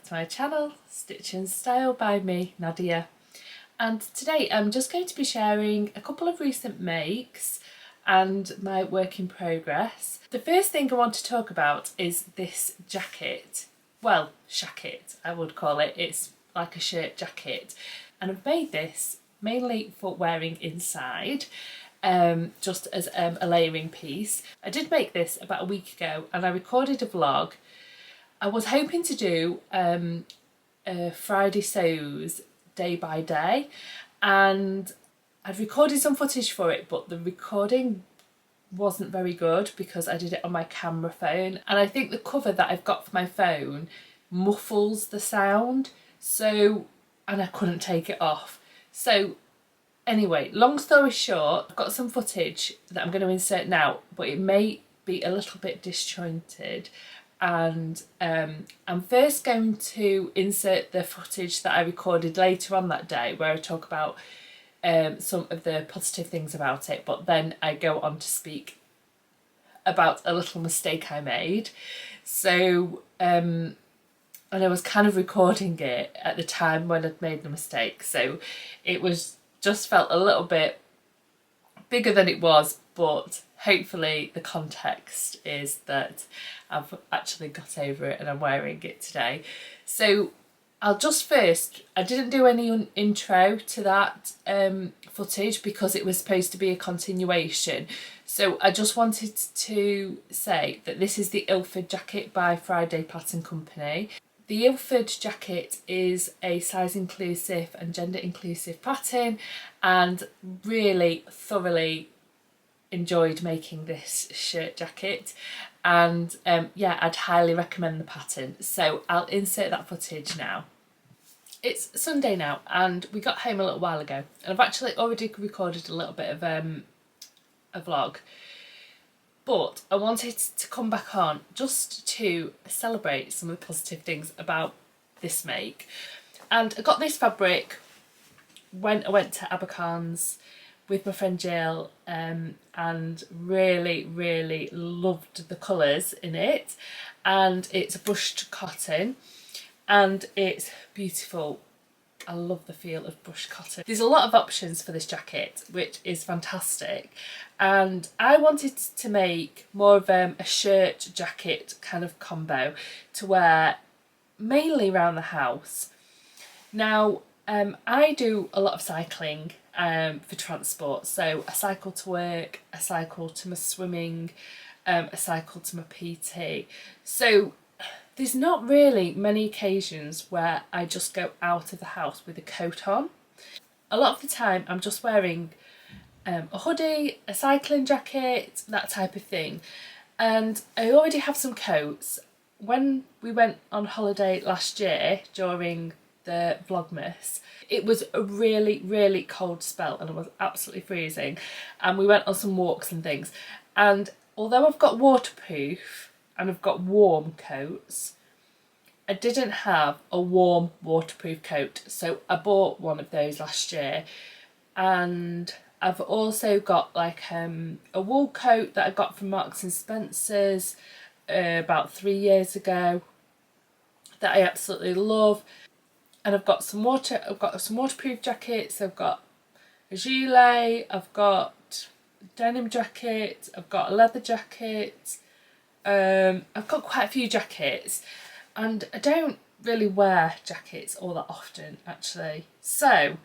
to my channel, Stitch and Style by me, Nadia. And today I'm just going to be sharing a couple of recent makes and my work in progress. The first thing I want to talk about is this jacket. Well, shacket I would call it. It's like a shirt jacket. And I've made this mainly for wearing inside. Just as a layering piece. I did make this about a week ago and I recorded a vlog. I was hoping to do Friday sews day by day, and I'd recorded some footage for it, but the recording wasn't very good because I did it on my camera phone, and I think the cover that I've got for my phone muffles the sound, and I couldn't take it off. So anyway, long story short, I've got some footage that I'm going to insert now, but it may be a little bit disjointed, and I'm first going to insert the footage that I recorded later on that day where I talk about some of the positive things about it, but then I go on to speak about a little mistake I made. So and I was kind of recording it at the time when I'd made the mistake, so it was just felt a little bit bigger than it was, but hopefully the context is that I've actually got over it and I'm wearing it today. So I'll just first, I didn't do any intro to that footage because it was supposed to be a continuation. So I just wanted to say that this is the Ilford Jacket by Friday Pattern Company. The Ilford Jacket is a size inclusive and gender inclusive pattern, and really thoroughly enjoyed making this shirt jacket, and yeah, I'd highly recommend the pattern. So I'll insert that footage now. It's Sunday now and we got home a little while ago, and I've actually already recorded a little bit of a vlog, but I wanted to come back on just to celebrate some of the positive things about this make. And I got this fabric when I went to Abercorn's with my friend Jill, and really loved the colours in it. And it's brushed cotton and it's beautiful. I love the feel of brushed cotton. There's a lot of options for this jacket, which is fantastic, and I wanted to make more of a shirt jacket kind of combo to wear mainly around the house. Now I do a lot of cycling for transport, so I cycle to work, I cycle to my swimming, I cycle to my PT, so there's not really many occasions where I just go out of the house with a coat on. A lot of the time I'm just wearing a hoodie, a cycling jacket, that type of thing. And I already have some coats. When we went on holiday last year during the Vlogmas, it was a really cold spell and it was absolutely freezing. And we went on some walks and things. And although I've got waterproof and I've got warm coats, I didn't have a warm waterproof coat, so I bought one of those last year. And I've also got like a wool coat that I got from Marks and Spencer's about 3 years ago that I absolutely love. And I've got some waterproof jackets. I've got a gilet, I've got a denim jacket, I've got a leather jacket. I've got quite a few jackets, and I don't really wear jackets all that often actually, so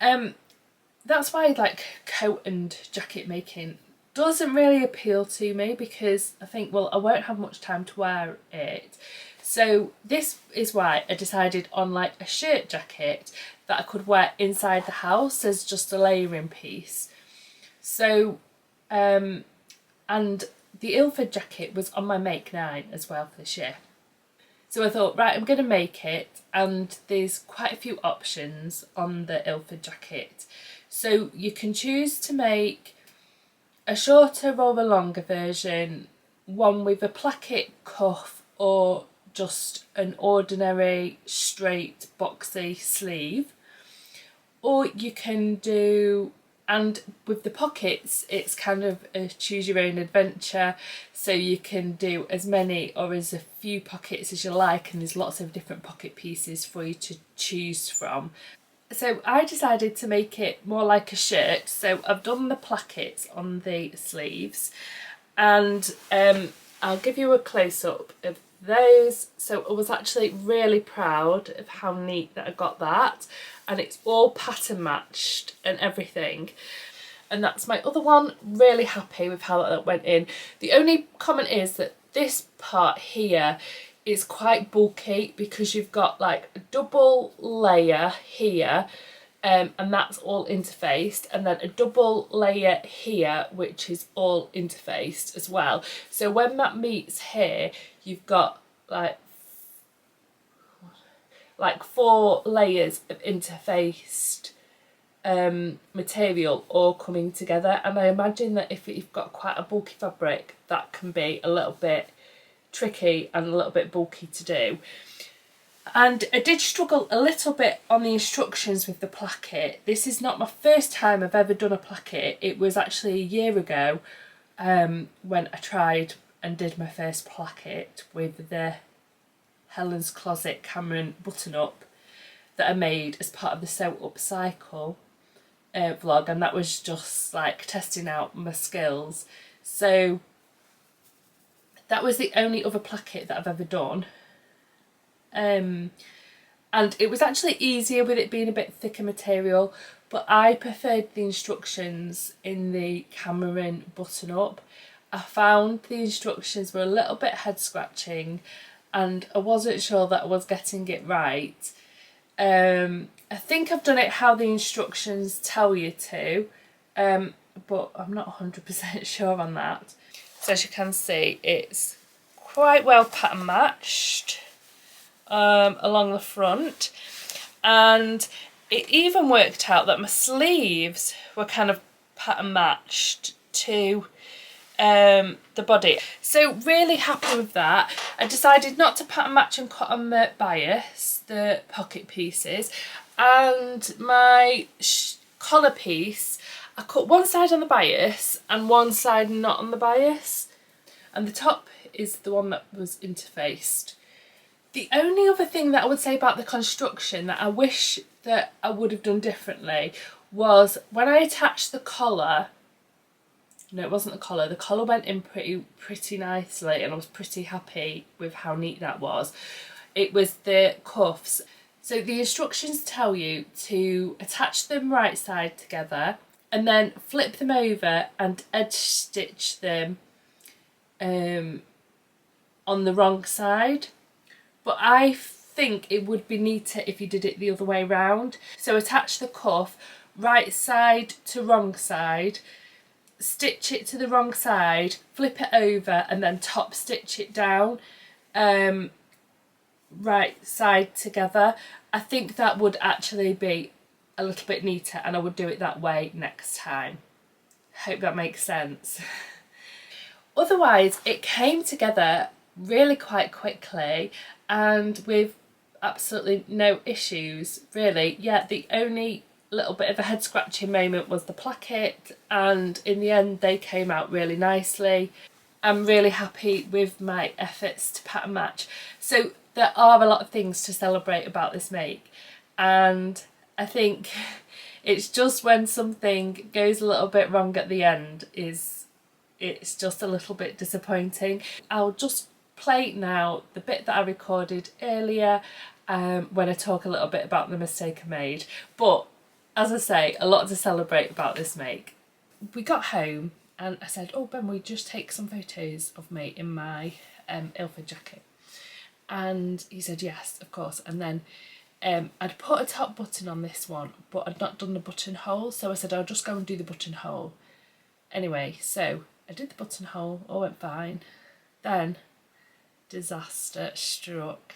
that's why like coat and jacket making doesn't really appeal to me, because I think, well, I won't have much time to wear it. So this is why I decided on like a shirt jacket that I could wear inside the house as just a layering piece. So and the Ilford Jacket was on my make 9 as well for this year. So I thought, right, I'm going to make it, and there's quite a few options on the Ilford Jacket. So you can choose to make a shorter or a longer version, one with a placket cuff or just an ordinary straight boxy sleeve, or you can do And with the pockets, it's kind of a choose your own adventure, so you can do as many or as a few pockets as you like, and there's lots of different pocket pieces for you to choose from. So I decided to make it more like a shirt, so I've done the plackets on the sleeves, and I'll give you a close-up of those. So I was actually really proud of how neat that I got that, and it's all pattern matched and everything. And that's my other one, really happy with how that went in. The only comment is that this part here is quite bulky because you've got like a double layer here, and that's all interfaced, and then a double layer here which is all interfaced as well. So when that meets here, you've got like 4 layers of interfaced material all coming together, and I imagine that if you've got quite a bulky fabric, that can be a little bit tricky and a little bit bulky to do. And I did struggle a little bit on the instructions with the placket. This is not my first time I've ever done a placket. It was actually a year ago when I tried and did my first placket with the Helen's Closet Cameron button-up that I made as part of the Sew Up Cycle vlog, and that was just like testing out my skills. So that was the only other placket that I've ever done. And it was actually easier with it being a bit thicker material, but I preferred the instructions in the Cameron button-up. I found the instructions were a little bit head scratching, and I wasn't sure that I was getting it right. I think I've done it how the instructions tell you to, but I'm not 100% sure on that. So as you can see, it's quite well pattern matched along the front, and it even worked out that my sleeves were kind of pattern matched to the body. So really happy with that. I decided not to pattern match and cut on the bias, the pocket pieces, and my collar piece, I cut one side on the bias and one side not on the bias, and the top is the one that was interfaced. The only other thing that I would say about the construction that I wish that I would have done differently was when I attached the collar. No, it wasn't the collar went in pretty nicely, and I was pretty happy with how neat that was. It was the cuffs. So the instructions tell you to attach them right side together and then flip them over and edge stitch them on the wrong side. But I think it would be neater if you did it the other way round. So attach the cuff right side to wrong side, stitch it to the wrong side, flip it over, and then top stitch it down right side together. I think that would actually be a little bit neater, and I would do it that way next time. Hope that makes sense. Otherwise, it came together really quite quickly and with absolutely no issues, really. Yeah, the only little bit of a head scratching moment was the placket, and in the end they came out really nicely. I'm really happy with my efforts to pattern match. So there are a lot of things to celebrate about this make, and I think it's just when something goes a little bit wrong at the end it's just a little bit disappointing. I'll just play now the bit that I recorded earlier when I talk a little bit about the mistake I made. But as I say, a lot to celebrate about this make. We got home and I said, oh Ben, will you just take some photos of me in my Ilford jacket? And he said yes, of course. And then I'd put a top button on this one, but I'd not done the buttonhole, so I said I'll just go and do the buttonhole. Anyway, so I did the buttonhole, all went fine. Then disaster struck.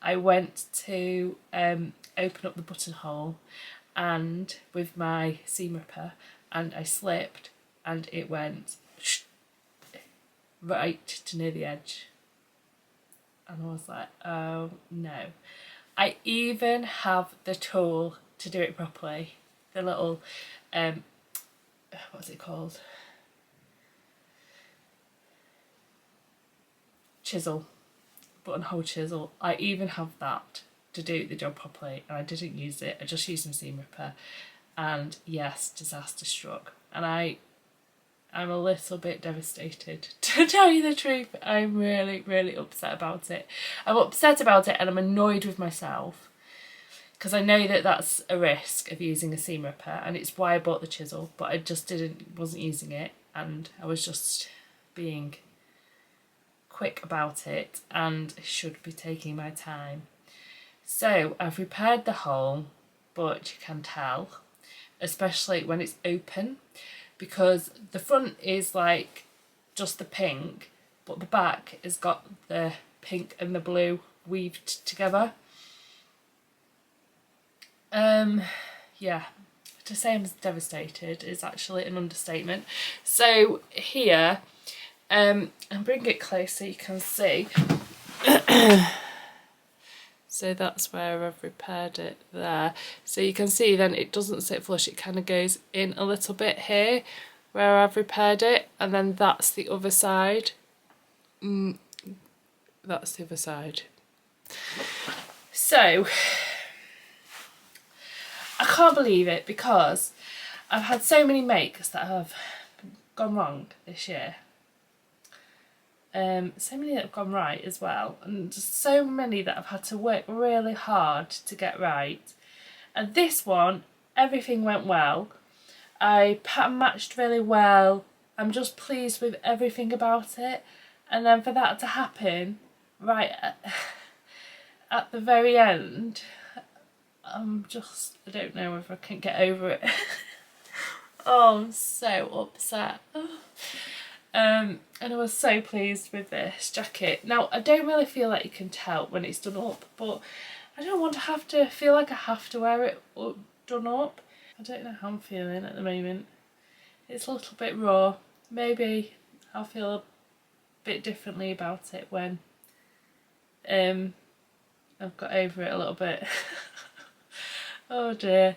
I went to open up the buttonhole and with my seam ripper, and I slipped and it went right to near the edge. And I was like, oh no. I even have the tool to do it properly. The little what's it called? Chisel, buttonhole chisel. I even have that to do the job properly, and I didn't use it. I just used my seam ripper, and yes, disaster struck. And I'm a little bit devastated, to tell you the truth. I'm really, really upset about it. I'm upset about it, and I'm annoyed with myself because I know that that's a risk of using a seam ripper, and it's why I bought the chisel, but I just wasn't using it, and I was just being quick about it and should be taking my time. So I've repaired the hole, but you can tell, especially when it's open, because the front is like just the pink, but the back has got the pink and the blue weaved together. Yeah, to say I'm devastated is actually an understatement. So here, and bring it close so you can see. So that's where I've repaired it there. So you can see then it doesn't sit flush, it kind of goes in a little bit here where I've repaired it, and then that's the other side. That's the other side. So I can't believe it, because I've had so many makes that have gone wrong this year. So many that have gone right as well, and just so many that I've had to work really hard to get right. And this one, everything went well. I pattern matched really well. I'm just pleased with everything about it. And then for that to happen right at the very end, I don't know if I can get over it. Oh, I'm so upset. And I was so pleased with this jacket. Now, I don't really feel like you can tell when it's done up, but I don't want to have to feel like I have to wear it done up. I don't know how I'm feeling at the moment. It's a little bit raw. Maybe I'll feel a bit differently about it when I've got over it a little bit. Oh dear.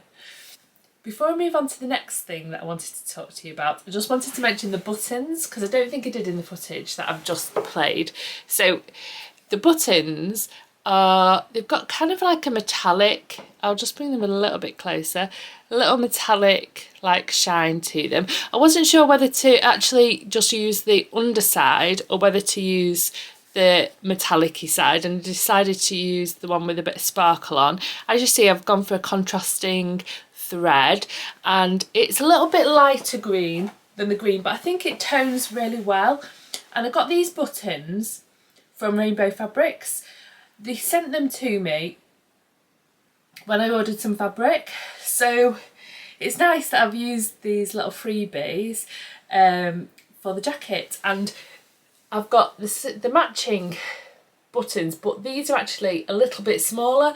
Before I move on to the next thing that I wanted to talk to you about, I just wanted to mention the buttons, because I don't think I did in the footage that I've just played. So the buttons they've got kind of like a metallic, I'll just bring them a little bit closer, a little metallic like shine to them. I wasn't sure whether to actually just use the underside or whether to use the metallic-y side, and decided to use the one with a bit of sparkle on. As you see, I've gone for a contrasting thread, and it's a little bit lighter green than the green, but I think it tones really well. And I got these buttons from Rainbow Fabrics. They sent them to me when I ordered some fabric, so it's nice that I've used these little freebies for the jacket. And I've got the matching buttons, but these are actually a little bit smaller.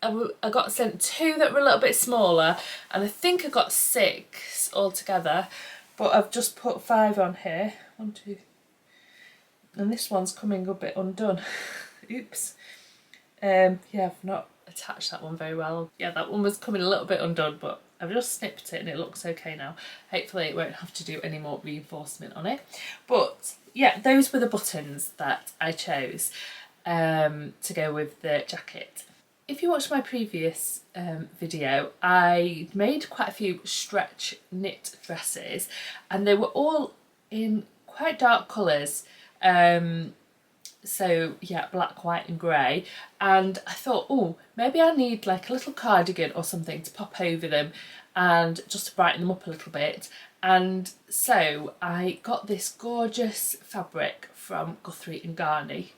I got sent 2 that were a little bit smaller, and I think I got 6 altogether, but I've just put 5 on here. 1, 2, and this one's coming a bit undone. Oops. Yeah, I've not attached that one very well. Yeah, that one was coming a little bit undone, but I've just snipped it and it looks okay now. Hopefully it won't have to do any more reinforcement on it. But yeah, those were the buttons that I chose to go with the jacket. If you watched my previous video, I made quite a few stretch knit dresses, and they were all in quite dark colours. So yeah, black, white and grey, and I thought, oh, maybe I need like a little cardigan or something to pop over them and just to brighten them up a little bit. And so I got this gorgeous fabric from Guthrie and Garney,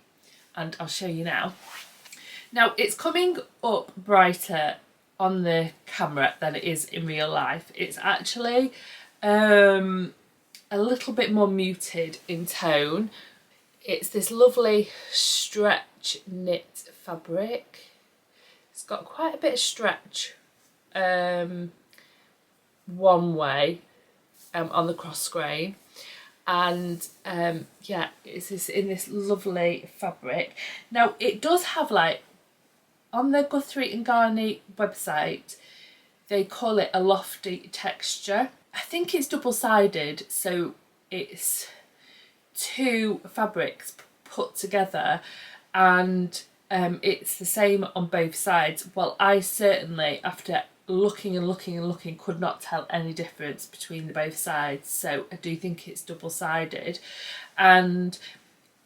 and I'll show you now. Now, it's coming up brighter on the camera than it is in real life. It's actually a little bit more muted in tone. It's this lovely stretch knit fabric. It's got quite a bit of stretch one way on the cross grain, and yeah, it's in this lovely fabric. Now, it does have, like, on the Guthrie and Garney website, they call it a lofty texture. I think it's double-sided, so it's two fabrics put together, and it's the same on both sides. Well, I certainly, after looking and looking and looking, could not tell any difference between the both sides, so I do think it's double-sided. And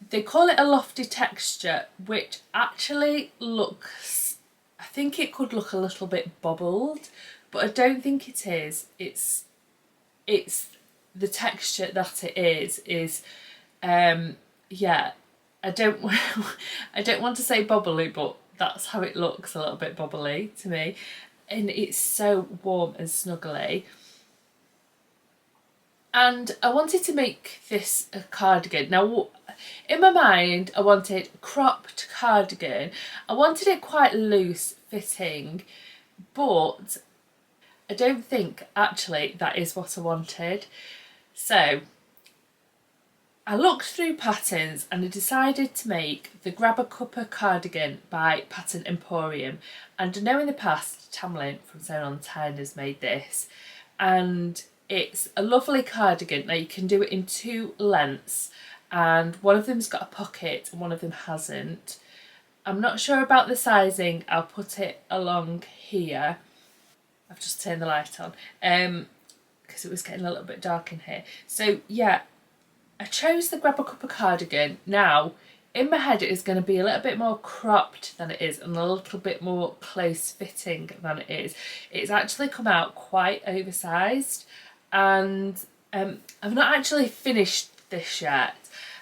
they call it a lofty texture, which actually looks, I think it could look a little bit bobbled, but I don't think it is. It's the texture that it is yeah, I don't want to say bubbly, but that's how it looks, a little bit bubbly to me. And it's so warm and snuggly. And I wanted to make this a cardigan. Now, in my mind, I wanted cropped cardigan. I wanted it quite loose fitting, but I don't think actually that is what I wanted. So I looked through patterns and I decided to make the Grab a Cuppa cardigan by Pattern Emporium. And I know in the past Tamlin from Sewn on 10 has made this, and it's a lovely cardigan. Now you can do it in two lengths, and one of them's got a pocket and one of them hasn't. I'm not sure about the sizing. I'll put it along here. I've just turned the light on because it was getting a little bit dark in here. So yeah, I chose the Grab a Cuppa cardigan. Now, in my head it is going to be a little bit more cropped than it is and a little bit more close fitting than it is. It's actually come out quite oversized, and I've not actually finished this yet.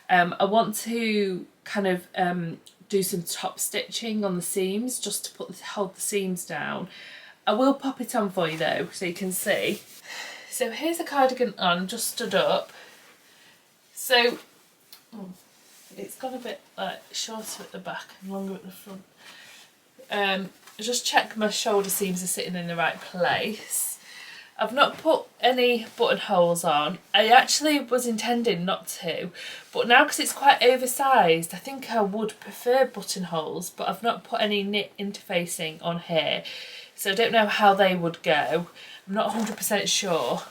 I want to kind of do some top stitching on the seams just to hold the seams down. I will pop it on for you though, so you can see. So here's the cardigan on, just stood up. So it's got a bit like shorter at the back and longer at the front. Just check my shoulder seams are sitting in the right place. I've not put any buttonholes on. I actually was intending not to, but now because it's quite oversized, I think I would prefer buttonholes, but I've not put any knit interfacing on here, so I don't know how they would go. I'm not 100% sure.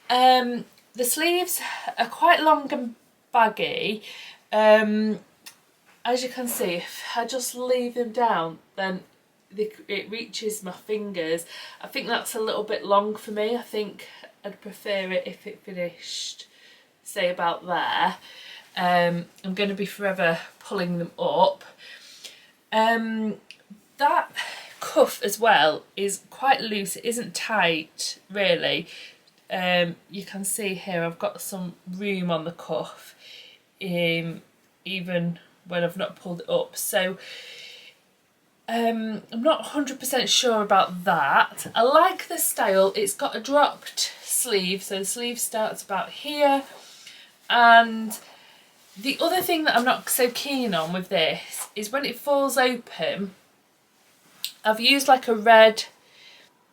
The sleeves are quite long and baggy. As you can see, if I just leave them down, then it reaches my fingers. I think that's a little bit long for me. I think I'd prefer it if it finished, say, about there. I'm going to be forever pulling them up. That cuff as well is quite loose. It isn't tight, really. You can see here I've got some room on the cuff, even when I've not pulled it up. So I'm not 100% sure about that. I like the style. It's got a dropped sleeve, so the sleeve starts about here. And the other thing that I'm not so keen on with this is when it falls open, I've used like a red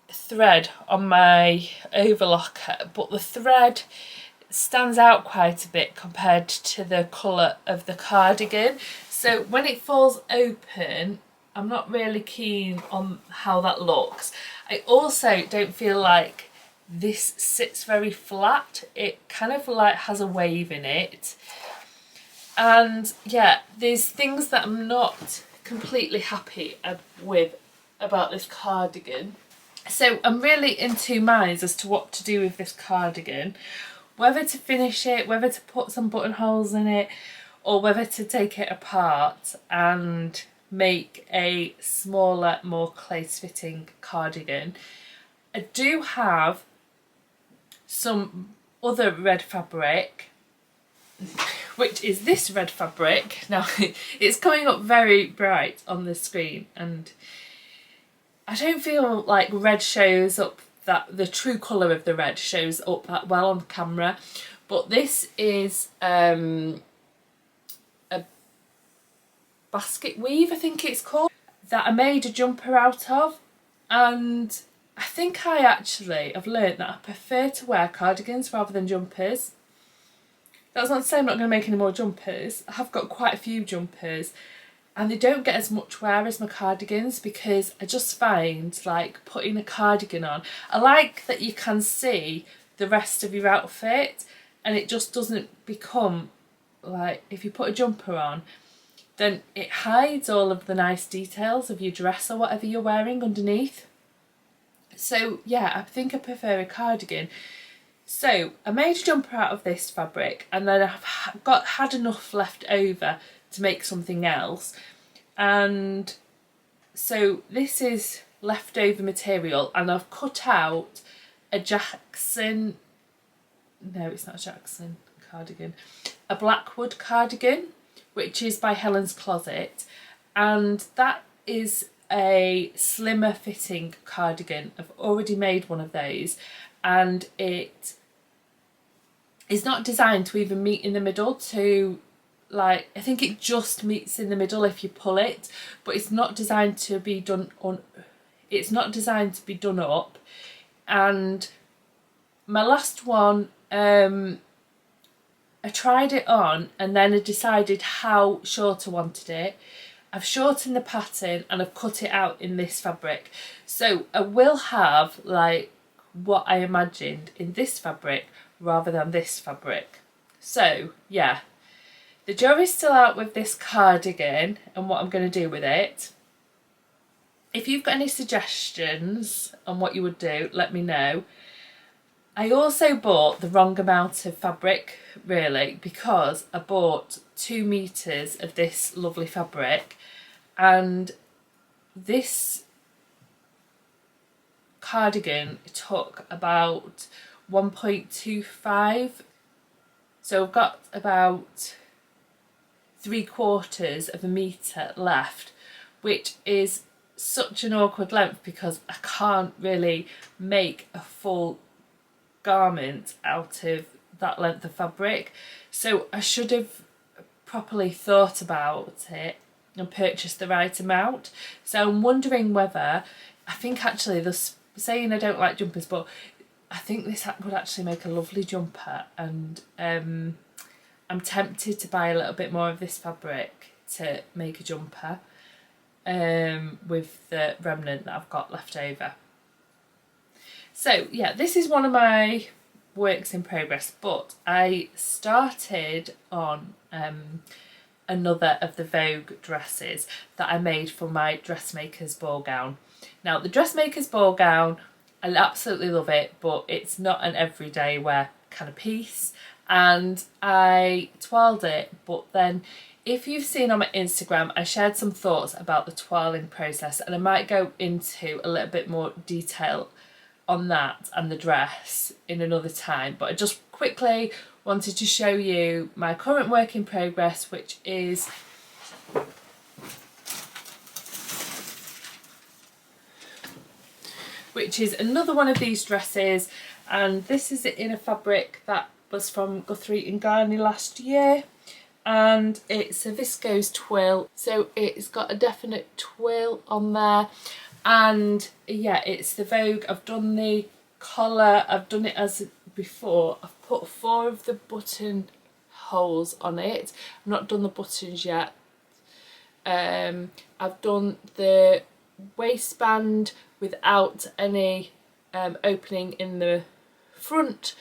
thread on my overlocker, but the thread stands out quite a bit compared to the colour of the cardigan. So when it falls open, I'm not really keen on how that looks. I also don't feel like this sits very flat. It kind of like has a wave in it. And yeah, there's things that I'm not completely happy with about this cardigan. So I'm really in two minds as to what to do with this cardigan. Whether to finish it, whether to put some buttonholes in it, or whether to take it apart and make a smaller, more close-fitting cardigan. I do have some other red fabric, which is this red fabric. Now, it's coming up very bright on the screen, and I don't feel like red shows up, that the true colour of the red shows up that well on camera, but this is a basket weave, I think it's called, that I made a jumper out of. And I think I've learnt that I prefer to wear cardigans rather than jumpers. That's not to say I'm not going to make any more jumpers. I have got quite a few jumpers, and they don't get as much wear as my cardigans, because I just find like putting a cardigan on, I like that you can see the rest of your outfit, and it just doesn't become like, if you put a jumper on, then it hides all of the nice details of your dress or whatever you're wearing underneath. So yeah, I think I prefer a cardigan. So I made a jumper out of this fabric, and then I've had enough left over to make something else. And so this is leftover material, and I've cut out a Jackson, no it's not Jackson cardigan, a Blackwood cardigan, which is by Helen's Closet, and that is a slimmer fitting cardigan. I've already made one of those, and it is not designed to even meet in the middle to, like, I think it just meets in the middle if you pull it, but it's not designed to be done on, it's not designed to be done up. And my last one, I tried it on and then I decided how short I wanted it. I've shortened the pattern and I've cut it out in this fabric. So I will have like what I imagined in this fabric rather than this fabric. So yeah, the jury's still out with this cardigan and what I'm going to do with it. If you've got any suggestions on what you would do, let me know. I also bought the wrong amount of fabric, really, because I bought 2 meters of this lovely fabric, and this cardigan took about 1.25, so I've got about 3/4 of a metre left, which is such an awkward length because I can't really make a full garment out of that length of fabric. So I should have properly thought about it and purchased the right amount. So I'm wondering whether, I think actually they're saying I don't like jumpers, but I think this would actually make a lovely jumper, and I'm tempted to buy a little bit more of this fabric to make a jumper with the remnant that I've got left over. So yeah, this is one of my works in progress, but I started on another of the Vogue dresses that I made for my dressmaker's ball gown. Now the dressmaker's ball gown, I absolutely love it, but it's not an everyday wear kind of piece, and I twirled it, but then if you've seen on my Instagram, I shared some thoughts about the twirling process, and I might go into a little bit more detail on that and the dress in another time, but I just quickly wanted to show you my current work in progress, which is another one of these dresses, and this is in a fabric that was from Guthrie & Garney last year, and it's a viscose twill, so it's got a definite twill on there. And yeah, it's the Vogue. I've done the collar, I've done it as before. I've put 4 of the button holes on it. I've not done the buttons yet. I've done the waistband without any opening in the front.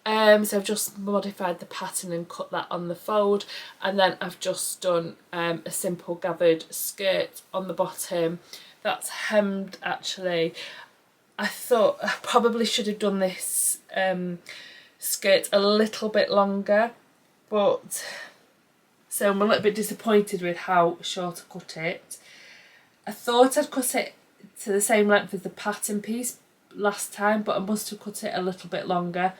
So I've just modified the pattern and cut that on the fold, and then I've just done a simple gathered skirt on the bottom. That's hemmed actually. I thought I probably should have done this skirt a little bit longer, but so I'm a little bit disappointed with how short I cut it. I thought I'd cut it to the same length as the pattern piece last time, but I must have cut it a little bit longer.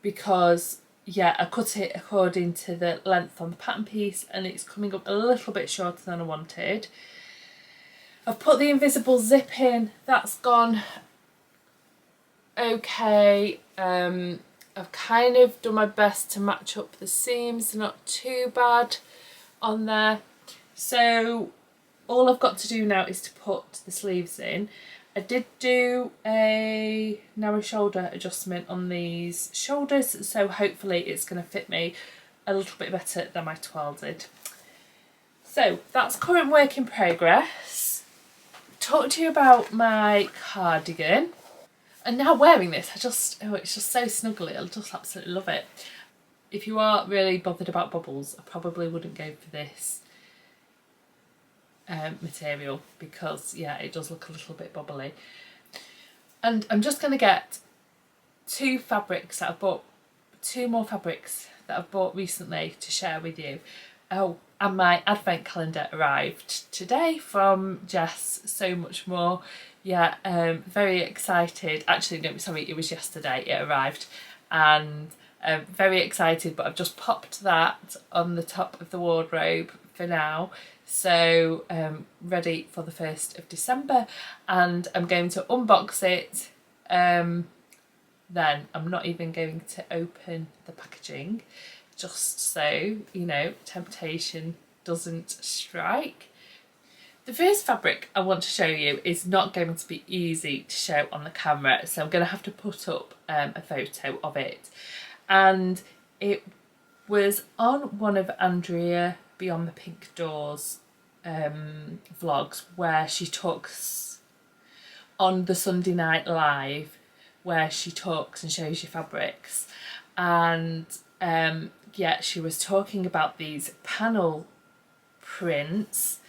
Because yeah, I cut it according to the length on the pattern piece, and it's coming up a little bit shorter than I wanted. I've put the invisible zip in, that's gone okay. I've kind of done my best to match up the seams, they're not too bad on there. So all I've got to do now is to put the sleeves in. I did do a narrow shoulder adjustment on these shoulders, so hopefully it's going to fit me a little bit better than my twirl did. So that's current work in progress. talk to you about my cardigan. And now wearing this, it's just so snuggly. I just absolutely love it. If you are really bothered about bubbles, I probably wouldn't go for this material because, yeah, it does look a little bit bubbly. And I'm just going to get two more fabrics that I've bought recently to share with you. Oh, and my advent calendar arrived today from Jess So Much More. Yeah, very excited. Actually, no, sorry, it was yesterday it arrived, and very excited, but I've just popped that on the top of the wardrobe for now. So ready for the 1st of December, and I'm going to unbox it. Then I'm not even going to open the packaging, just so, you know, temptation doesn't strike. The first fabric I want to show you is not going to be easy to show on the camera, so I'm going to have to put up a photo of it. And it was on one of Andrea Beyond the Pink Doors vlogs, where she talks on the Sunday Night Live, where she talks and shows you fabrics. And yeah, she was talking about these panel prints,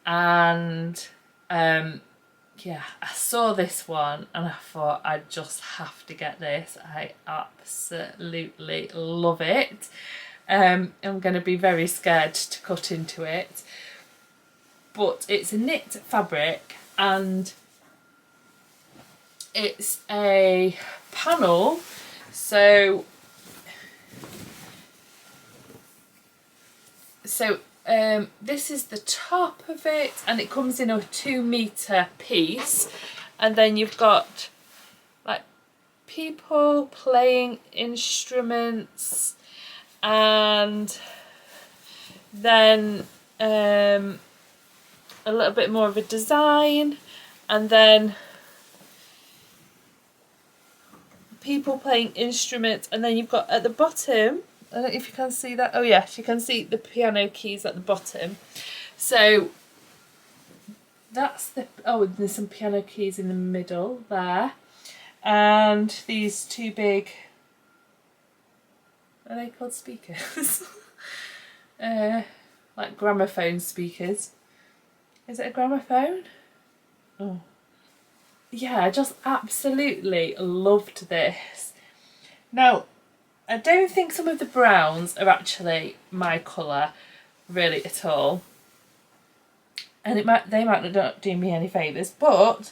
and yeah, I saw this one and I thought I just have to get this. I absolutely love it. I'm going to be very scared to cut into it, but it's a knit fabric and it's a panel. So this is the top of it, and it comes in a 2-meter piece, and then you've got like people playing instruments, and then a little bit more of a design, and then people playing instruments, and then you've got at the bottom, I don't know if you can see that. Oh yes, you can see the piano keys at the bottom. So that's the, oh, there's some piano keys in the middle there. And these two big, are they called speakers? Like gramophone speakers. Is it a gramophone? Oh. Yeah, I just absolutely loved this. Now, I don't think some of the browns are actually my colour really at all, and they might not do me any favours, but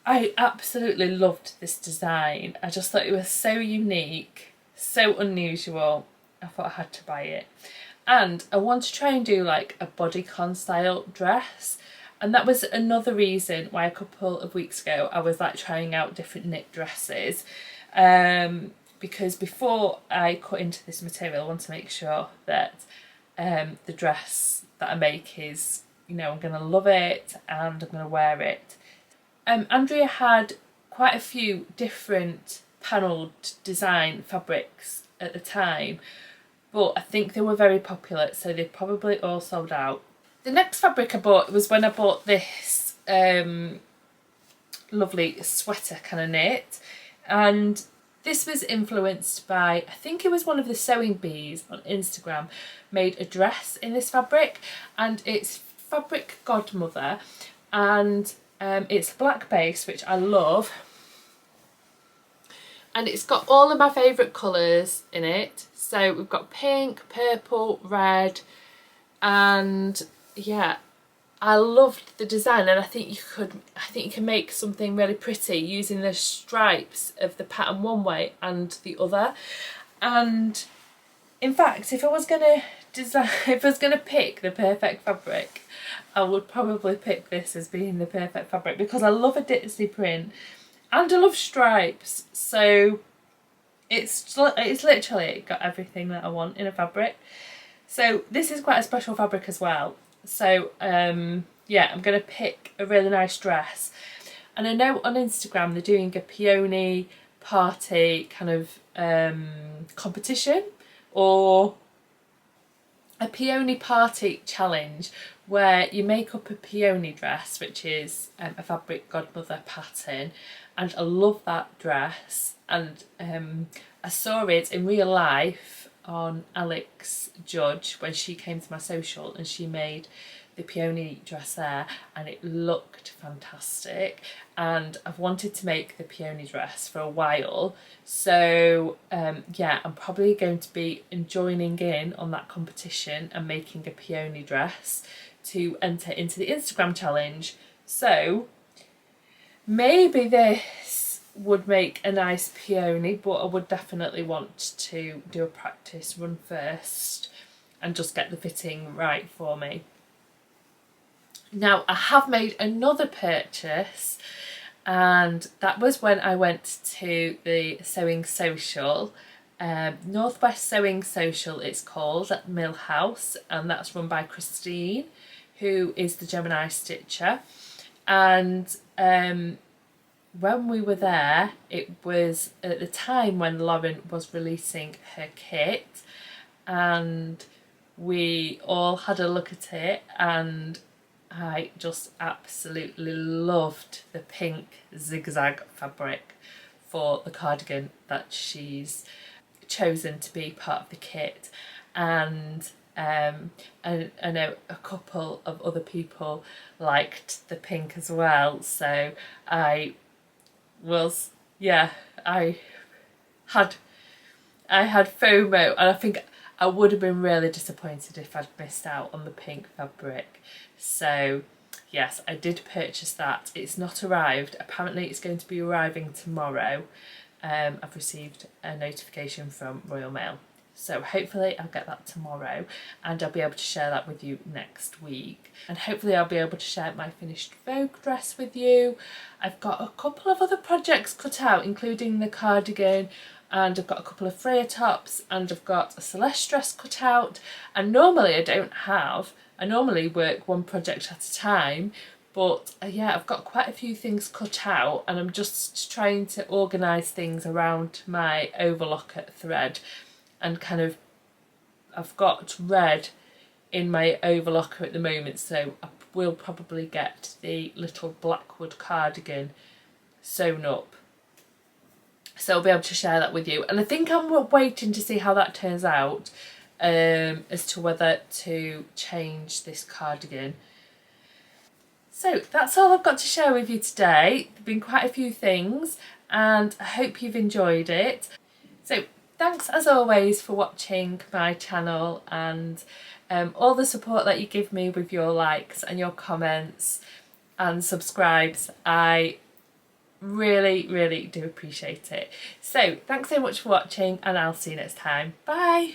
I absolutely loved this design. I just thought it was so unique, so unusual. I thought I had to buy it, and I want to try and do like a bodycon style dress. And that was another reason why a couple of weeks ago I was like trying out different knit dresses. Because before I cut into this material, I want to make sure that the dress that I make is, you know, I'm going to love it and I'm going to wear it. Andrea had quite a few different panelled design fabrics at the time, but I think they were very popular, so they probably all sold out. The next fabric I bought was when I bought this lovely sweater kind of knit, and this was influenced by, I think it was one of the sewing bees on Instagram made a dress in this fabric, and it's Fabric Godmother, and it's black base, which I love, and it's got all of my favourite colours in it. So we've got pink, purple, red, and yeah, I loved the design, and I think you can make something really pretty using the stripes of the pattern one way and the other. And in fact, if I was gonna pick the perfect fabric, I would probably pick this as being the perfect fabric, because I love a ditzy print and I love stripes. So it's literally got everything that I want in a fabric. So this is quite a special fabric as well. So yeah, I'm going to pick a really nice dress. And I know on Instagram they're doing a peony party kind of competition, or a peony party challenge, where you make up a peony dress, which is a fabric godmother pattern, and I love that dress. And I saw it in real life on Alex Judge when she came to my social, and she made the peony dress there, and it looked fantastic, and I've wanted to make the peony dress for a while. So yeah, I'm probably going to be joining in on that competition and making a peony dress to enter into the Instagram challenge. So maybe this would make a nice peony, but I would definitely want to do a practice run first and just get the fitting right for me. Now, I have made another purchase, and that was when I went to the sewing social, Northwest Sewing Social it's called, at Mill House, and that's run by Christine, who is the Gemini stitcher. And when we were there, it was at the time when Lauren was releasing her kit, and we all had a look at it, and I just absolutely loved the pink zigzag fabric for the cardigan that she's chosen to be part of the kit. And I know a couple of other people liked the pink as well, so I had FOMO, and I think I would have been really disappointed if I'd missed out on the pink fabric. So yes, I did purchase that. It's not arrived. Apparently it's going to be arriving tomorrow. I've received a notification from Royal Mail. So hopefully I'll get that tomorrow, and I'll be able to share that with you next week. And hopefully I'll be able to share my finished Vogue dress with you. I've got a couple of other projects cut out, including the cardigan, and I've got a couple of Freya tops, and I've got a Celeste dress cut out. And normally I normally work one project at a time, but yeah, I've got quite a few things cut out, and I'm just trying to organise things around my overlocker thread. And kind of, I've got red in my overlocker at the moment, so I will probably get the little Blackwood cardigan sewn up. So I'll be able to share that with you. And I think I'm waiting to see how that turns out, as to whether to change this cardigan. So that's all I've got to share with you today. There've been quite a few things, and I hope you've enjoyed it. So thanks as always for watching my channel, and all the support that you give me with your likes and your comments and subscribes. I really do appreciate it. So thanks so much for watching, and I'll see you next time. Bye.